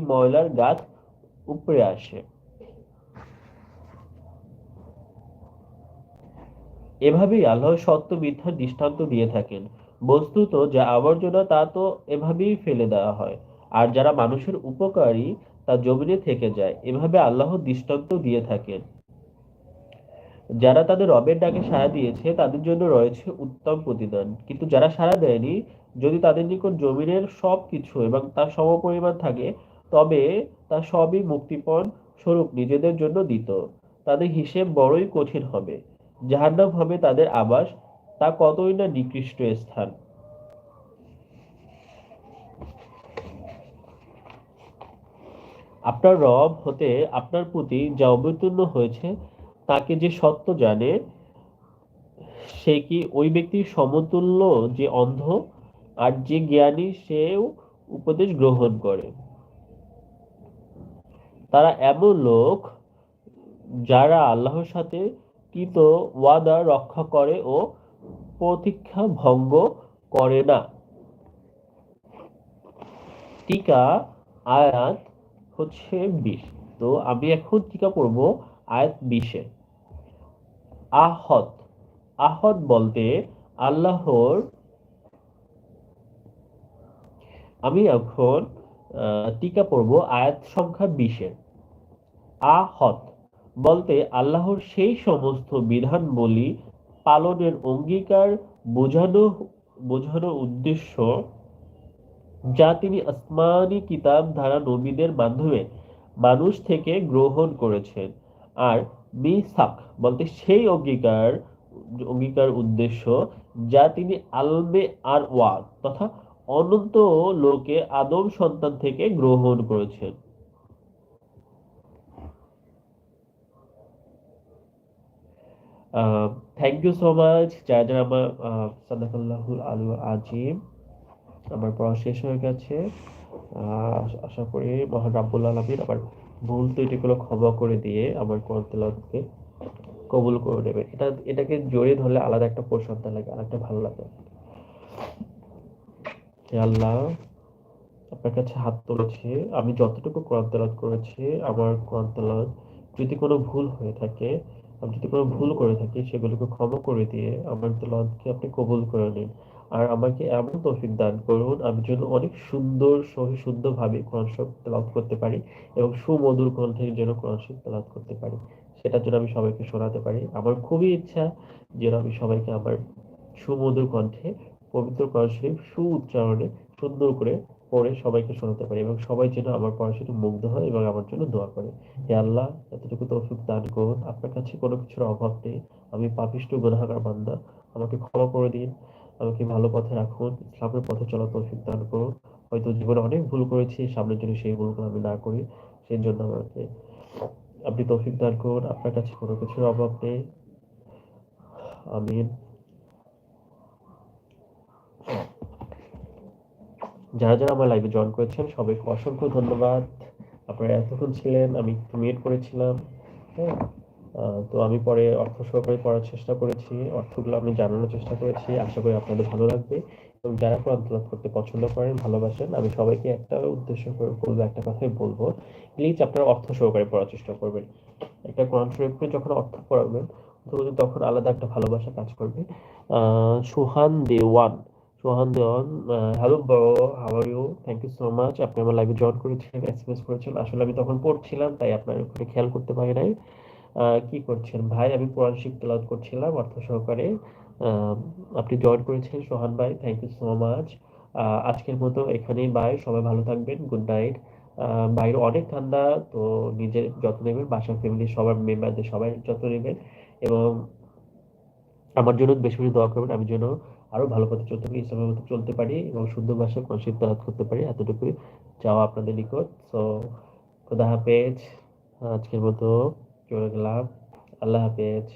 ময়লার গাছ উপরে আসে। এভাবেই আল্লাহ সত্য মিথ্যার দৃষ্টান্ত দিয়ে থাকেন। বস্তুত যা আবর্জনা তা তো এভাবেই ফেলে দেওয়া হয়, আর যারা মানুষের উপকারী তা জমিনে থেকে যায়। এভাবে আল্লাহ দৃষ্টান্ত দিয়ে থাকেন। যারা তাদের রবের ডাকে সাড়া দিয়েছে তাদের জন্য রয়েছে উত্তম প্রতিদান, কিন্তু যারা সাড়া দেয়নি, যদি তাদের নিকট জমিনের সব কিছু এবং তার সমপরিমাণ থাকে, তবে তা সবই মুক্তিপণ স্বরূপ নিজেদের জন্য দিত, তাদের হিসেব বড়ই কঠিন হবে। জাহান্নাম হবে তাদের আবাস, তা কতই না নিকৃষ্ট স্থান। আপনার রব হতে আপনার প্রতি যা অবতীর্ণ হয়েছে তাকে যে সত্য জানে, সে কি ওই ব্যক্তির সমতুল্য যে অন্ধ? আর যে জ্ঞানী সেও উপদেশ গ্রহণ করে। তারা এমন লোক যারা আল্লাহর সাথে কৃত ওয়াদা রক্ষা করে ও প্রতীক্ষা ভঙ্গ করে না। টিকা আয়াত হচ্ছে 20। তো আমি এখন টিকা পড়বো আয়াত 20-এ। আহত, আহত বলতে আল্লাহর, আমি এখন টিকা পড়বো আয়াত সংখ্যা 20-এর। আহত বলতে আল্লাহর সেই সমস্ত বিধানবলী পালনের অঙ্গীকার বোঝানো বোঝানো উদ্দেশ্য, যা তিনি আসমানী কিতাব ধারা নবীদের মাধ্যমে মানুষ থেকে গ্রহণ করেছেন। আর মিসাক বলতে সেই অঙ্গীকার অঙ্গীকার উদ্দেশ্য, যা তিনি আলমে আর ওয়াদ তথা অনন্ত লোকে আদম সন্তান থেকে গ্রহণ করেছেন। থ্যাংক ইউ সো মাচ যারা যারা আমার সাদাকাল্লাহুল আলু আজিম। আমার পড়া শেষ হয়ে গেছে। আশা করি মহান রাব্বুল আলামিন আমার ভুল ত্রুটিগুলো ক্ষমা করে দিয়ে আমার কোরআন তেলাওয়াতকে কবুল করে নেবে। এটাকে জড়িয়ে ধরলে আলাদা একটা প্রশান্তি লাগে, আরেকটা ভালো লাগে। হে আল্লাহ, আপনার কাছে হাত তুলেছি। আমি যতটুকু কোরআন তেলাওয়াত করেছি, আমার কোরআন তেলাওয়াত যদি কোনো ভুল হয়ে থাকে, আমি যদি কোনো ভুল করে থাকি, সেগুলোকে ক্ষমা করে দিয়ে আমার তেলাওয়াতকে আপনি কবুল করে নিন। আর আমাকে এমন তৌফিক দান করুন, আমি যেন অনেক সুন্দর সহি শুদ্ধভাবে কোরআন শরীফ তেলাওয়াত করতে পারি এবং সুমধুর কণ্ঠে যেন কোরআন শরীফ তেলাওয়াত করতে পারি। সেটার জন্য আমি সবাইকে শোনাতে পারি। আমার খুবই ইচ্ছা যেন আমি সবাইকে আমার সুমধুর কণ্ঠে পবিত্র কোরআন শরীফ উচ্চারণে সুন্দর করে পড়ে সবাইকে শোনাতে পারি এবং সবাই যেন আমার পড়া শুনে মুগ্ধ হয় এবং আমার জন্য দোয়া করে। হে আল্লাহ, এতটুকু তৌফিক দান করুন। আপনার কাছে কোনো কিছুর অভাব নেই। আমি পাপিষ্ঠ গুনাহগার বান্দা। আমাকে ক্ষমা করে দিন। আমাকে ভালো পথে রাখুন। ইসলামের পথে চলার তৌফিক দান করুন। হয়তো জীবনে অনেক ভুল করেছি, সামনের জন্য সেই ভুলগুলো আমি না করি। সেই জন্য আমাকে আপনি তৌফিক দান করুন। আপনার কাছে কোনো কিছুর অভাব নেই। আমিন। যারা যারা আমার লাইভে জয়েন করেছেন সবাইকে অসংখ্য ধন্যবাদ। আপনারা এতক্ষণ ছিলেন, আমি একটু মিউট করেছিলাম। হ্যাঁ, তো আমি পরে অর্থ সহকারে পড়ার চেষ্টা করেছি, অর্থগুলো আমি জানানোর চেষ্টা করেছি। আশা করি আপনাদের ভালো লাগবে। এবং যারা কোরআন তেলাওয়াত করতে পছন্দ করেন, ভালোবাসেন, আমি সবাইকে একটা উদ্দেশ্য করে বলবো, একটা কথাই বলবো, প্লিজ আপনারা অর্থ সহকারে পড়ার চেষ্টা করবেন। একটা কোরআন শরীফকে যখন অর্থ পড়াবেন, তখন আলাদা একটা ভালোবাসা কাজ করবে। Suhan Dewan, Sohan Dewan, hello bro, how are you? Thank you so much. আপনি আমার লাইভে জয়েন করেছিলেন, এসএমএস করেছেন। আসলে আমি তখন পড়ছিলাম, তাই আপনার ওখানে খেয়াল করতে পারি নাই। কি করছেন ভাই? আমি কোরআন শরীফ তেলাওয়াত করছিলাম অর্থ সহকারে। আহ, আপনি জয়েন করেছেন সোহান ভাই, থ্যাংক ইউ সো মাচ। আজকের মতো এখানেই বাই, সবাই ভালো থাকবেন, গুড নাইট। বাইরে অনেক ঠান্ডা, তো নিজের যত্ন নেবেন, বাসার ফ্যামিলি সবার মেম্বারদের সবাই যত্ন নেবেন এবং আমার জন্য বেশি বেশি দোয়া করবেন, আমি যেন আরো ভালো পথে চলতে পারি, ইসলামের মতো চলতে পারি এবং শুদ্ধ ভাষায় কোরআন শরীফ তেলাওয়াত করতে পারি। এতটুকুই চাওয়া আপনাদের নিকট। সো খোদা হাফেজ। আজকের মতো চলে গেলাম। আল্লাহ হাফেজ।